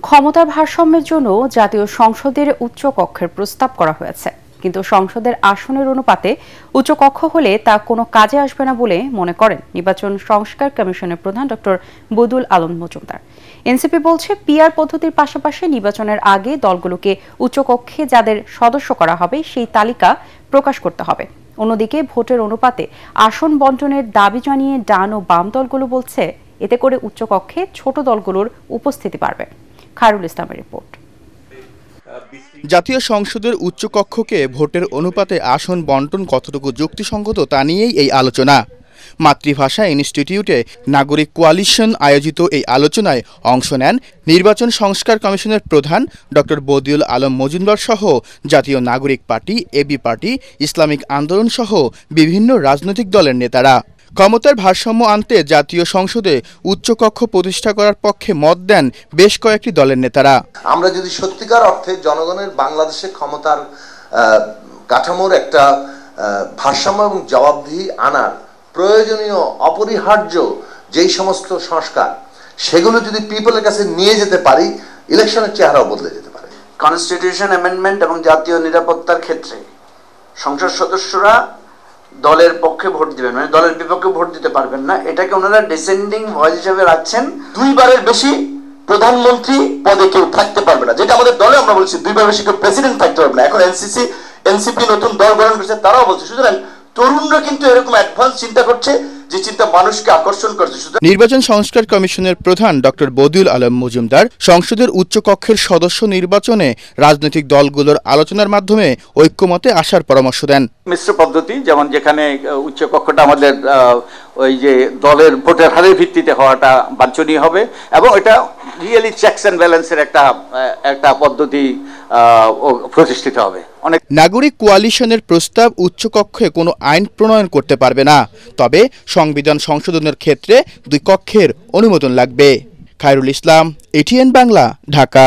ক্ষমতার ভারসাম্যের জন্য জাতীয় সংসদের উচ্চ কক্ষের প্রস্তাব করা হয়েছে, কিন্তু সংসদের আসনের অনুপাতে উচ্চ কক্ষ হলে তা কোনো কাজে আসবে না বলে মনে করেন নির্বাচন সংস্কার কমিশনের প্রধান ডক্টর বদিউল আলম মজুমদার। এনসিপি বলছে, পিআর পদ্ধতির পাশাপাশি নির্বাচনের আগে দলগুলোকে উচ্চকক্ষে যাদের সদস্য করা হবে সেই তালিকা প্রকাশ করতে হবে। অন্যদিকে ভোটের অনুপাতে আসন বণ্টনের দাবি জানিয়ে ডান ও বাম দলগুলো বলছে, এতে করে উচ্চকক্ষে ছোট দলগুলোর উপস্থিতি বাড়বে। খায়রুল ইসলামের রিপোর্ট। জাতীয় সংসদের উচ্চকক্ষকে ভোটের অনুপাতে আসন বণ্টন কতটুকু যুক্তিসঙ্গত তা নিয়েই এই আলোচনা। মাতৃভাষা ইনস্টিটিউটে নাগরিক কোয়ালিশন আয়োজিত এই আলোচনায় অংশ নেন নির্বাচন সংস্কার কমিশনের প্রধান ডক্টর বদিউল আলম মজুমদার সহ জাতীয় নাগরিক পার্টি, এবি পার্টি, ইসলামিক আন্দোলন সহ বিভিন্ন রাজনৈতিক দলের নেতারা। ক্ষমতার ভারসাম্য আনতে জাতীয় সংসদে উচ্চকক্ষ প্রতিষ্ঠা করার পক্ষে মত দেন বেশ কয়েকটি দলের নেতারা। আমরা যদি সত্যিকার অর্থে জনগণের বাংলাদেশে ক্ষমতার কাঠামোর একটা ভারসাম্য এবং জবাবদিহি আনার প্রয়োজনীয় অপরিহার্য যেই সমস্ত সংস্কার, সেগুলো যদি পিপলের কাছে নিয়ে যেতে পারি, ইলেকশনের চেহারাও বদলে যেতে পারে। কনস্টিটিউশন অ্যামেন্ডমেন্ট এবং জাতীয় নিরাপত্তার ক্ষেত্রে সংসদ সদস্যরা দলের পক্ষে ভোট দিবেন, মানে দলের বিপক্ষে ভোট দিতে পারবেন না। এটাকে ওনারা ডিসেন্ডিং ভয়েস হিসেবে রাখছেন। দুইবারের বেশি প্রধানমন্ত্রী পদে কেউ থাকতে পারবে না, যেটা আমাদের দলে আমরা বলছি দুইবার বেশি কেউ প্রেসিডেন্ট থাকতে পারবে না। এখন এনসিপি নতুন দল গঠন করেছে, তারাও বলছে। সুতরাং তরুণরা কিন্তু এরকম অ্যাডভান্স চিন্তা করছে, যে চিন্তা মানুষকে আকর্ষণ করছে। নির্বাচন সংস্কার কমিশনের প্রধান ডক্টর বদিউল আলম মজুমদার সংসদের উচ্চকক্ষের সদস্য নির্বাচনে রাজনৈতিক দলগুলোর আলোচনার মাধ্যমে ঐক্যমতে আসার পরামর্শ দেন। মিশ্র পদ্ধতি, যেমন যেখানে উচ্চকক্ষটা আমাদের ওই যে দলের ভোটের হারের ভিত্তিতে হওয়াটা বাঞ্ছনীয় হবে, এবং এটা রিয়েলি চেকস অ্যান্ড ব্যালেন্সের একটা পদ্ধতি প্রতিষ্ঠিত হবে। অনেক নাগরিক কোয়ালিশনের প্রস্তাব উচ্চকক্ষে কোনো আইন প্রণয়ন করতে পারবে না, তবে সংবিধান সংশোধনের ক্ষেত্রে দুই কক্ষের অনুমোদন লাগবে। খায়রুল ইসলাম, এটিএন বাংলা, ঢাকা।